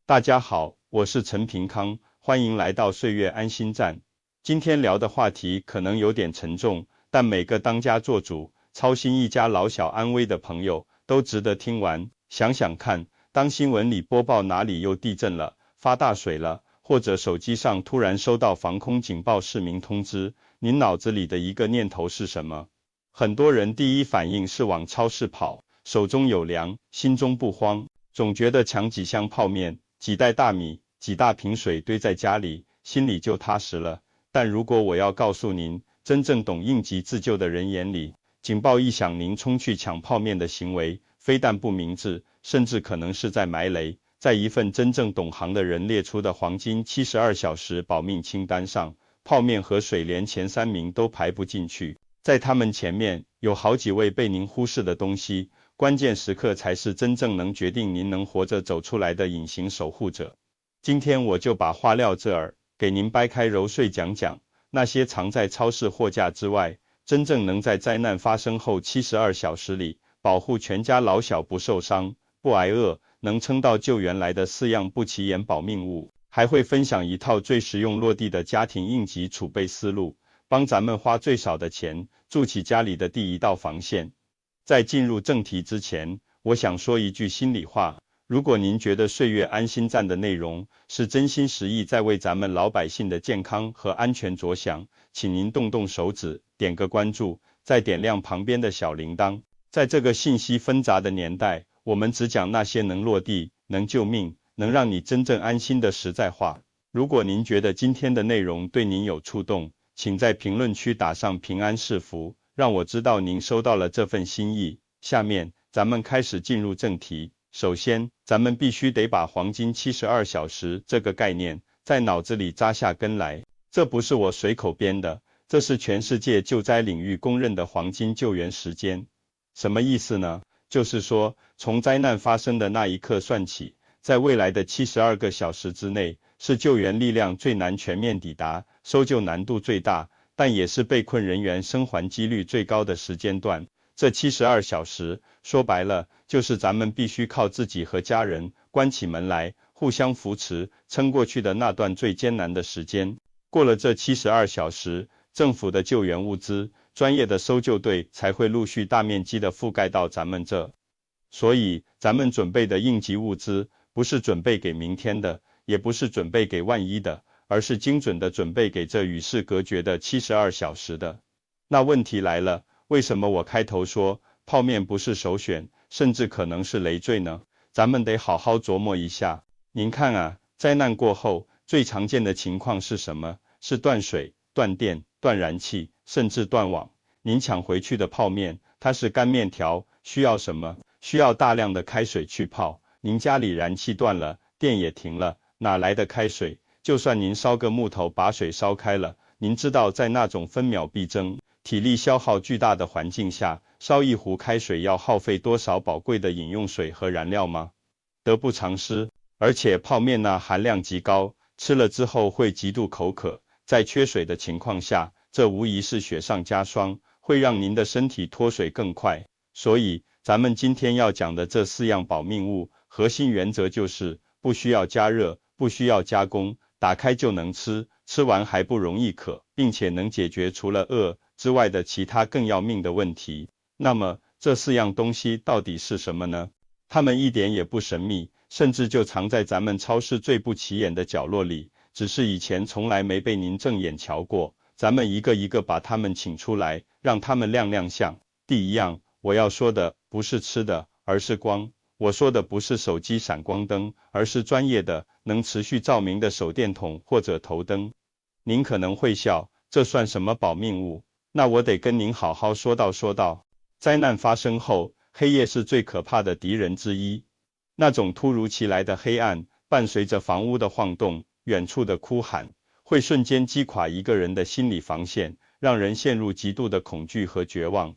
大家好，我是陈平康，欢迎来到岁月安心站。今天聊的话题可能有点沉重，但每个当家做主、操心一家老小安危的朋友都值得听完。想想看，当新闻里播报哪里又地震了、发大水了，或者手机上突然收到防空警报市民通知，您脑子里的一个念头是什么？很多人第一反应是往超市跑，手中有粮，心中不慌，总觉得抢几箱泡面、几袋大米、几大瓶水堆在家里，心里就踏实了。但如果我要告诉您，真正懂应急自救的人眼里，警报一响，您冲去抢泡面的行为，非但不明智，甚至可能是在埋雷。在一份真正懂行的人列出的黄金72小时保命清单上，泡面和水连前3名都排不进去。在他们前面，有好几位被您忽视的东西，关键时刻才是真正能决定您能活着走出来的隐形守护者。今天我就把话撂这儿，给您掰开揉碎讲讲，那些藏在超市货架之外，真正能在灾难发生后72小时里，保护全家老小不受伤、不挨饿，能撑到救援来的4样不起眼保命物。还会分享一套最实用落地的家庭应急储备思路，帮咱们花最少的钱，筑起家里的第一道防线。在进入正题之前，我想说一句心里话，如果您觉得岁月安心站的内容是真心实意在为咱们老百姓的健康和安全着想，请您动动手指，点个关注，再点亮旁边的小铃铛。在这个信息纷杂的年代，我们只讲那些能落地、能救命、能让你真正安心的实在话。如果您觉得今天的内容对您有触动，请在评论区打上平安是福，让我知道您收到了这份心意。下面咱们开始进入正题。首先，咱们必须得把黄金72小时这个概念在脑子里扎下根来。这不是我随口编的，这是全世界救灾领域公认的黄金救援时间。什么意思呢？就是说，从灾难发生的那一刻算起，在未来的72个小时之内，是救援力量最难全面抵达、搜救难度最大，但也是被困人员生还几率最高的时间段。这72小时，说白了，就是咱们必须靠自己和家人关起门来，互相扶持，撑过去的那段最艰难的时间。过了这72小时，政府的救援物资、专业的搜救队才会陆续大面积的覆盖到咱们这。所以，咱们准备的应急物资，不是准备给明天的，也不是准备给万一的，而是精准的准备给这与世隔绝的72小时的。那问题来了，为什么我开头说泡面不是首选，甚至可能是累赘呢？咱们得好好琢磨一下。您看啊，灾难过后，最常见的情况是什么？是断水、断电、断燃气，甚至断网。您抢回去的泡面，它是干面条，需要什么？需要大量的开水去泡。您家里燃气断了，电也停了，哪来的开水？就算您烧个木头把水烧开了，您知道在那种分秒必争、体力消耗巨大的环境下，烧一壶开水要耗费多少宝贵的饮用水和燃料吗？得不偿失。而且泡面钠含量极高，吃了之后会极度口渴，在缺水的情况下，这无疑是雪上加霜，会让您的身体脱水更快。所以，咱们今天要讲的这4样保命物，核心原则就是不需要加热，不需要加工，打开就能吃，吃完还不容易渴，并且能解决除了饿之外的其他更要命的问题。那么，这4样东西到底是什么呢？它们一点也不神秘，甚至就藏在咱们超市最不起眼的角落里，只是以前从来没被您正眼瞧过。咱们一个一个把它们请出来，让它们亮亮相。第一样，我要说的不是吃的，而是光。我说的不是手机闪光灯，而是专业的、能持续照明的手电筒或者头灯。您可能会笑，这算什么保命物？那我得跟您好好说道。灾难发生后，黑夜是最可怕的敌人之一。那种突如其来的黑暗，伴随着房屋的晃动、远处的哭喊，会瞬间击垮一个人的心理防线，让人陷入极度的恐惧和绝望。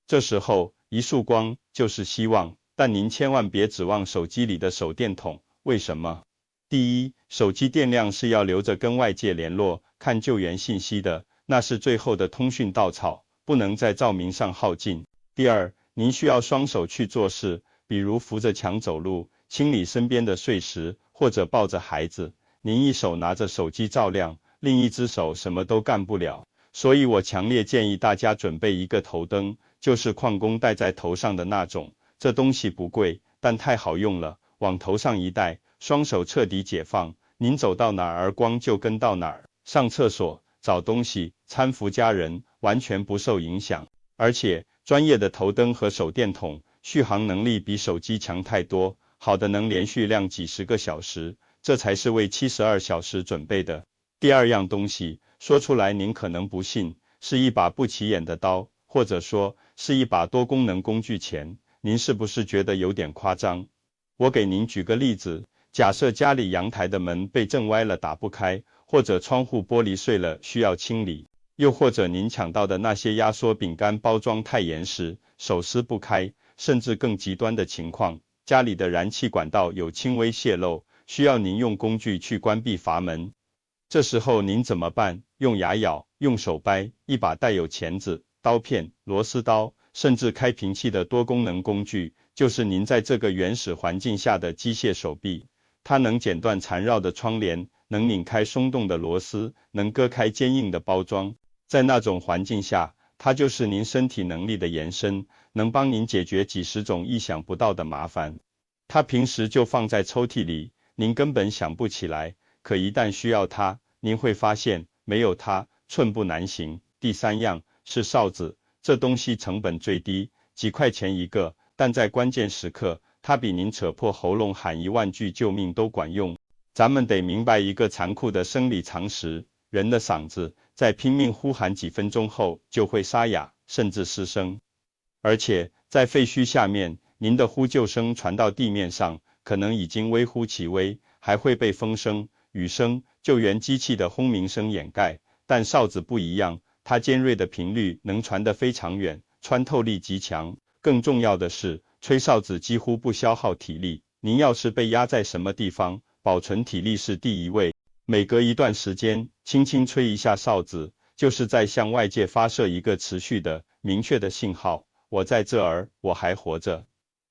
这时候，一束光就是希望，但您千万别指望手机里的手电筒。为什么？第一，手机电量是要留着跟外界联络、看救援信息的，那是最后的通讯稻草，不能在照明上耗尽。第二，您需要双手去做事，比如扶着墙走路，清理身边的碎石，或者抱着孩子，您一手拿着手机照亮，另一只手什么都干不了。所以我强烈建议大家准备一个头灯，就是矿工戴在头上的那种。这东西不贵，但太好用了，往头上一戴，双手彻底解放，您走到哪儿光就跟到哪儿，上厕所、找东西、搀扶家人，完全不受影响。而且，专业的头灯和手电筒，续航能力比手机强太多，好的能连续亮几十个小时，这才是为72小时准备的。第二样东西，说出来您可能不信，是一把不起眼的刀，或者说是一把多功能工具钳，您是不是觉得有点夸张？我给您举个例子，假设家里阳台的门被震歪了打不开，或者窗户玻璃碎了需要清理，又或者您抢到的那些压缩饼干包装太严实，手撕不开，甚至更极端的情况，家里的燃气管道有轻微泄漏，需要您用工具去关闭阀门。这时候您怎么办？用牙咬，用手掰，一把带有钳子、刀片、螺丝刀，甚至开瓶器的多功能工具，就是您在这个原始环境下的机械手臂。它能剪断缠绕的窗帘，能拧开松动的螺丝，能割开坚硬的包装。在那种环境下，它就是您身体能力的延伸，能帮您解决几十种意想不到的麻烦。它平时就放在抽屉里，您根本想不起来。可一旦需要它，您会发现没有它，寸步难行。第三样是哨子，这东西成本最低，几块钱一个，但在关键时刻，它比您扯破喉咙喊10000句救命都管用。咱们得明白一个残酷的生理常识，人的嗓子在拼命呼喊几分钟后就会沙哑，甚至失声。而且在废墟下面，您的呼救声传到地面上，可能已经微乎其微，还会被风声、雨声、救援机器的轰鸣声掩盖，但哨子不一样，它尖锐的频率能传得非常远，穿透力极强。更重要的是，吹哨子几乎不消耗体力，您要是被压在什么地方，保存体力是第一位。每隔一段时间，轻轻吹一下哨子，就是在向外界发射一个持续的、明确的信号，我在这儿，我还活着。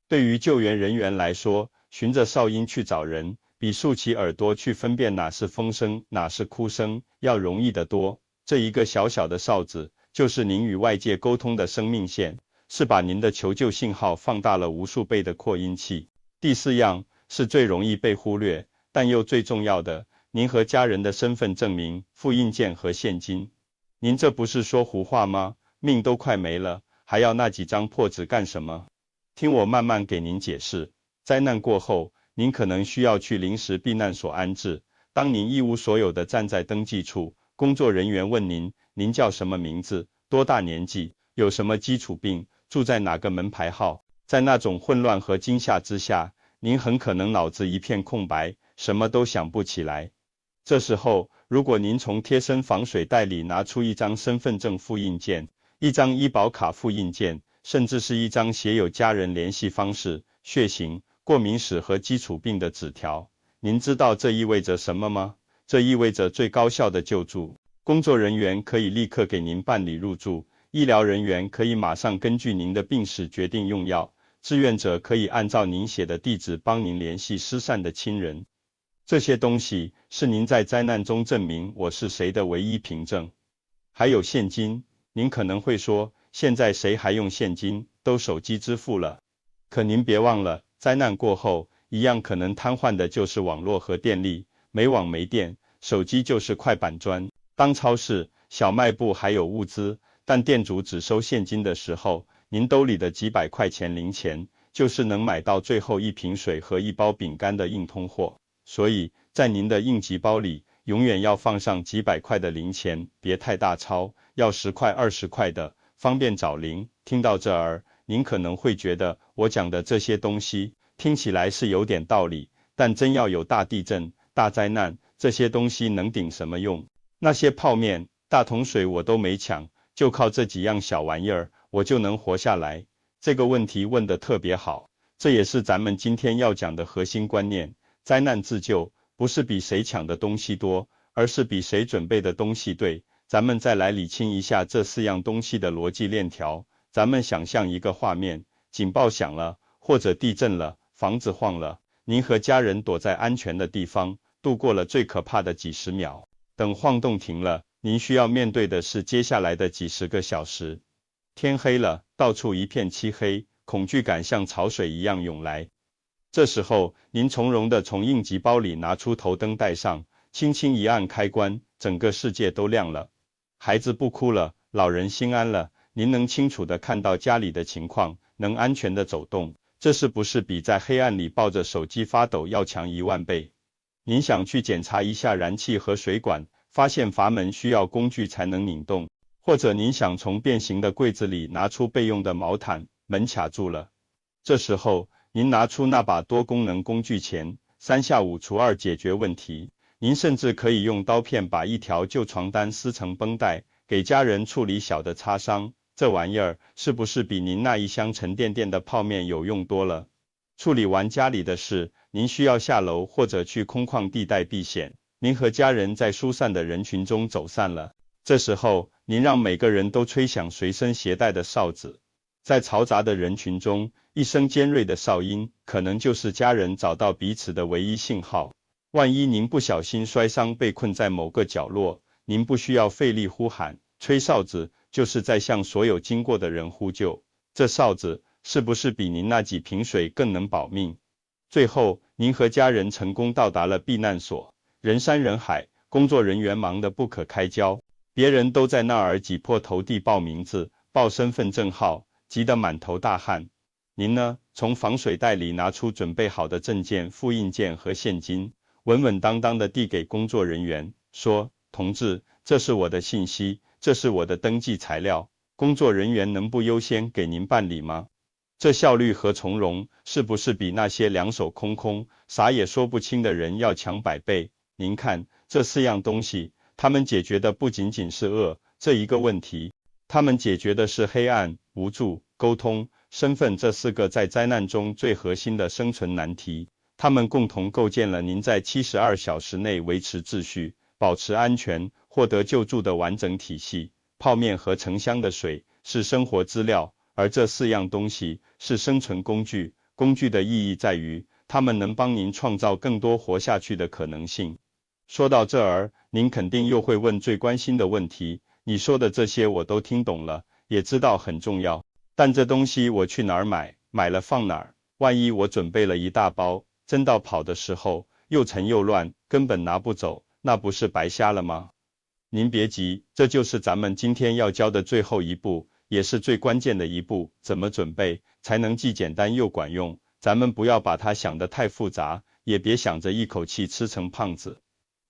对于救援人员来说，循着哨音去找人，比竖起耳朵去分辨哪是风声，哪是哭声，要容易得多。这一个小小的哨子，就是您与外界沟通的生命线，是把您的求救信号放大了无数倍的扩音器。第四样是最容易被忽略，但又最重要的，您和家人的身份证明、复印件和现金。您这不是说胡话吗？命都快没了，还要那几张破纸干什么？听我慢慢给您解释。灾难过后，您可能需要去临时避难所安置。当您一无所有地站在登记处，工作人员问您，您叫什么名字，多大年纪，有什么基础病，住在哪个门牌号。在那种混乱和惊吓之下，您很可能脑子一片空白，什么都想不起来。这时候，如果您从贴身防水袋里拿出一张身份证复印件、一张医保卡复印件，甚至是一张写有家人联系方式、血型、过敏史和基础病的纸条，您知道这意味着什么吗？这意味着最高效的救助。工作人员可以立刻给您办理入住，医疗人员可以马上根据您的病史决定用药，志愿者可以按照您写的地址帮您联系失散的亲人。这些东西是您在灾难中证明我是谁的唯一凭证。还有现金，您可能会说，现在谁还用现金，都手机支付了。可您别忘了，灾难过后，一样可能瘫痪的就是网络和电力，没网没电，手机就是块板砖。当超市、小卖部还有物资，但店主只收现金的时候，您兜里的几百块钱零钱，就是能买到最后一瓶水和一包饼干的硬通货。所以，在您的应急包里，永远要放上几百块的零钱，别太大钞，要10块20块的，方便找零。听到这儿，您可能会觉得我讲的这些东西听起来是有点道理，但真要有大地震、大灾难，这些东西能顶什么用？那些泡面、大桶水我都没抢，就靠这几样小玩意儿，我就能活下来。这个问题问得特别好，这也是咱们今天要讲的核心观念。灾难自救不是比谁抢的东西多，而是比谁准备的东西对。咱们再来理清一下这4样东西的逻辑链条。咱们想象一个画面，警报响了，或者地震了，房子晃了，您和家人躲在安全的地方，度过了最可怕的几十秒。等晃动停了，您需要面对的是接下来的几十个小时。天黑了，到处一片漆黑，恐惧感像潮水一样涌来。这时候，您从容地从应急包里拿出头灯戴上，轻轻一按开关，整个世界都亮了。孩子不哭了，老人心安了，您能清楚地看到家里的情况，能安全地走动，这是不是比在黑暗里抱着手机发抖要强10000倍？您想去检查一下燃气和水管，发现阀门需要工具才能拧动，或者您想从变形的柜子里拿出备用的毛毯，门卡住了。这时候，您拿出那把多功能工具钳，3下5除2解决问题。您甚至可以用刀片把一条旧床单撕成绷带，给家人处理小的擦伤。这玩意儿是不是比您那一箱沉甸甸的泡面有用多了？处理完家里的事，您需要下楼或者去空旷地带避险。您和家人在疏散的人群中走散了。这时候，您让每个人都吹响随身携带的哨子。在嘈杂的人群中，一声尖锐的哨音，可能就是家人找到彼此的唯一信号。万一您不小心摔伤被困在某个角落，您不需要费力呼喊，吹哨子就是在向所有经过的人呼救。这哨子是不是比您那几瓶水更能保命？最后，您和家人成功到达了避难所，人山人海，工作人员忙得不可开交，别人都在那儿挤破头地报名字、报身份证号，急得满头大汗。您呢？从防水袋里拿出准备好的证件、复印件和现金，稳稳当当地递给工作人员，说：“同志，这是我的信息，这是我的登记材料，工作人员能不优先给您办理吗？”这效率和从容，是不是比那些两手空空、啥也说不清的人要强100倍？您看，这4样东西，他们解决的不仅仅是饿这一个问题，他们解决的是黑暗、无助、沟通、身份这4个在灾难中最核心的生存难题。他们共同构建了您在72小时内维持秩序、保持安全、获得救助的完整体系。泡面和成箱的水是生活资料，而这4样东西是生存工具。工具的意义在于，它们能帮您创造更多活下去的可能性。说到这儿，您肯定又会问最关心的问题：你说的这些我都听懂了，也知道很重要，但这东西我去哪儿买？买了放哪儿？万一我准备了一大包，真到跑的时候，又沉又乱，根本拿不走，那不是白瞎了吗？您别急，这就是咱们今天要教的最后一步，也是最关键的一步，怎么准备，才能既简单又管用。咱们不要把它想得太复杂，也别想着一口气吃成胖子。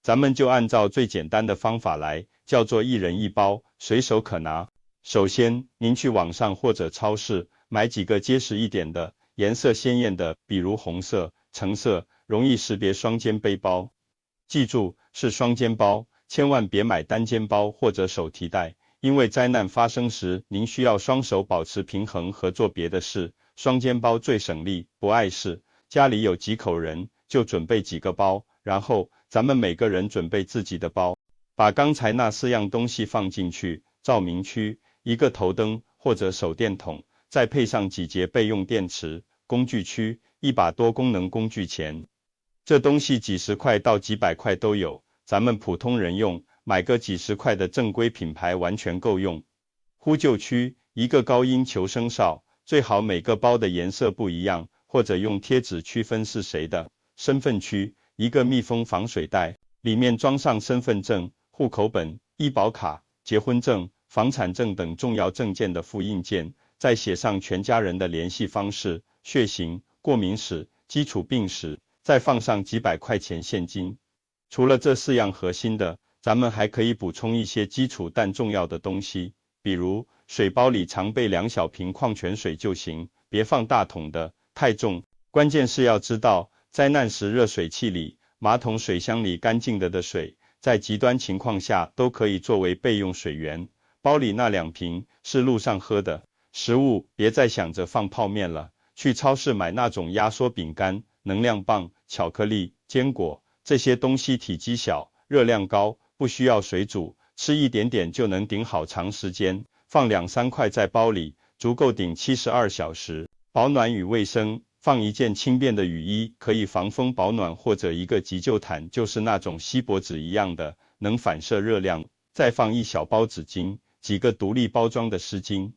咱们就按照最简单的方法来，叫做1人1包，随手可拿。首先，您去网上或者超市，买几个结实一点的，颜色鲜艳的，比如红色、橙色，容易识别双肩背包。记住，是双肩包，千万别买单肩包或者手提袋，因为灾难发生时，您需要双手保持平衡和做别的事。双肩包最省力，不碍事。家里有几口人，就准备几个包，然后咱们每个人准备自己的包，把刚才那4样东西放进去。照明区，一个头灯或者手电筒，再配上几节备用电池。工具区，一把多功能工具钳，这东西几十块到几百块都有，咱们普通人用，买个几十块的正规品牌完全够用。呼救区，一个高音求生哨，最好每个包的颜色不一样，或者用贴纸区分是谁的。身份区，一个密封防水袋，里面装上身份证、户口本、医保卡、结婚证、房产证等重要证件的复印件，再写上全家人的联系方式、血型、过敏史、基础病史，再放上几百块钱现金。除了这4样核心的，咱们还可以补充一些基础但重要的东西，比如水包里常备2小瓶矿泉水就行，别放大桶的，太重。关键是要知道，灾难时热水器里、马桶水箱里干净的水，在极端情况下都可以作为备用水源。包里那2瓶是路上喝的。食物别再想着放泡面了，去超市买那种压缩饼干、能量棒、巧克力、坚果，这些东西体积小，热量高，不需要水煮，吃一点点就能顶好长时间，放2-3块在包里，足够顶72小时。保暖与卫生，放一件轻便的雨衣，可以防风保暖，或者一个急救毯，就是那种锡箔纸一样的，能反射热量。再放一小包纸巾，几个独立包装的湿巾。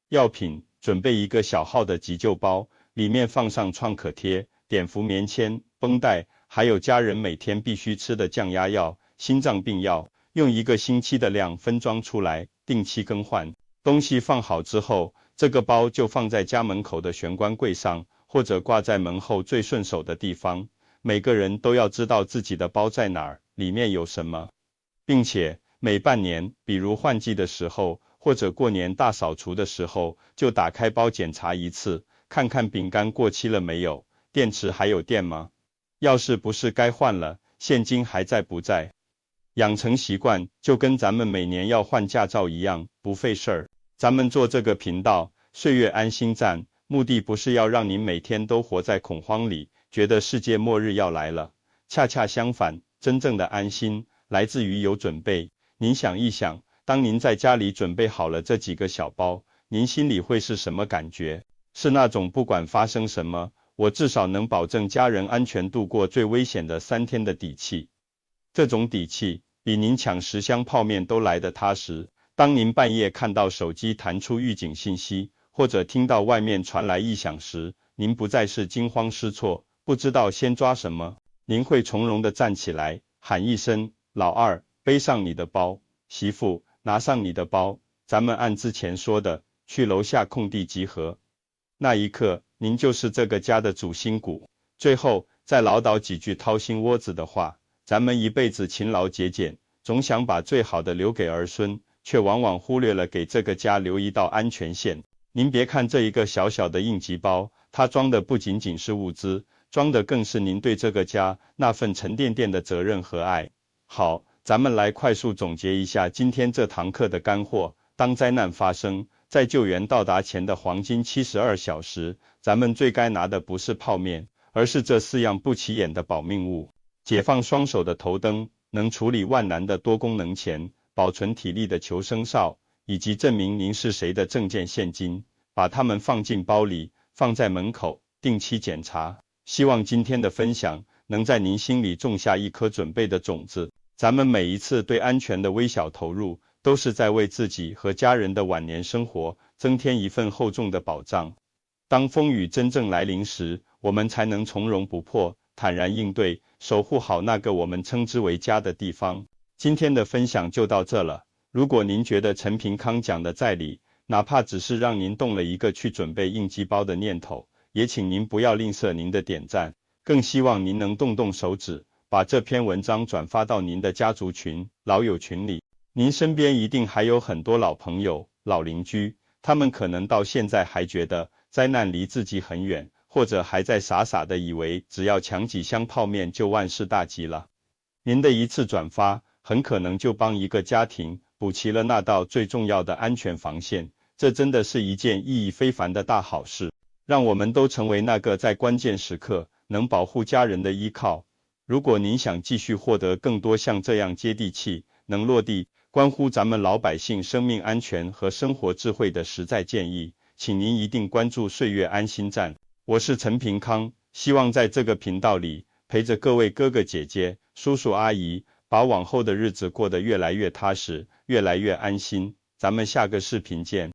药品，准备一个小号的急救包，里面放上创可贴、碘伏棉签、绷带，还有家人每天必须吃的降压药、心脏病药，用1个星期的量分装出来，定期更换。东西放好之后，这个包就放在家门口的玄关柜上，或者挂在门后最顺手的地方。每个人都要知道自己的包在哪儿，里面有什么，并且每半年，比如换季的时候，或者过年大扫除的时候，就打开包检查一次，看看饼干过期了没有，电池还有电吗？要是不是该换了，现金还在不在？养成习惯，就跟咱们每年要换驾照一样，不费事儿。咱们做这个频道，岁月安心站，目的不是要让您每天都活在恐慌里，觉得世界末日要来了。恰恰相反，真正的安心，来自于有准备。您想一想，当您在家里准备好了这几个小包，您心里会是什么感觉？是那种不管发生什么，我至少能保证家人安全度过最危险的3天的底气。这种底气，比您抢10箱泡面都来得踏实。当您半夜看到手机弹出预警信息，或者听到外面传来异响时，您不再是惊慌失措，不知道先抓什么，您会从容地站起来，喊一声：老二，背上你的包；媳妇，拿上你的包。咱们按之前说的，去楼下空地集合。那一刻，您就是这个家的主心骨。最后，再唠叨几句掏心窝子的话。咱们一辈子勤劳节俭，总想把最好的留给儿孙，却往往忽略了给这个家留一道安全线。您别看这一个小小的应急包，它装的不仅仅是物资，装的更是您对这个家那份沉甸甸的责任和爱。好，咱们来快速总结一下今天这堂课的干货。当灾难发生，在救援到达前的黄金72小时，咱们最该拿的不是泡面，而是这4样不起眼的保命物。解放双手的头灯，能处理万难的多功能钳，保存体力的求生哨，以及证明您是谁的证件现金，把它们放进包里，放在门口，定期检查。希望今天的分享能在您心里种下一颗准备的种子。咱们每一次对安全的微小投入，都是在为自己和家人的晚年生活增添一份厚重的保障。当风雨真正来临时，我们才能从容不迫，坦然应对，守护好那个我们称之为家的地方。今天的分享就到这了。如果您觉得陈平康讲的在理，哪怕只是让您动了一个去准备应急包的念头，也请您不要吝啬您的点赞。更希望您能动动手指，把这篇文章转发到您的家族群、老友群里。您身边一定还有很多老朋友、老邻居，他们可能到现在还觉得灾难离自己很远，或者还在傻傻的以为只要抢几箱泡面就万事大吉了。您的一次转发，很可能就帮一个家庭补齐了那道最重要的安全防线，这真的是一件意义非凡的大好事。让我们都成为那个在关键时刻能保护家人的依靠。如果您想继续获得更多像这样接地气、能落地、关乎咱们老百姓生命安全和生活智慧的实在建议，请您一定关注岁月安心站。我是陈平康，希望在这个频道里陪着各位哥哥姐姐、叔叔阿姨，把往后的日子过得越来越踏实，越来越安心。咱们下个视频见。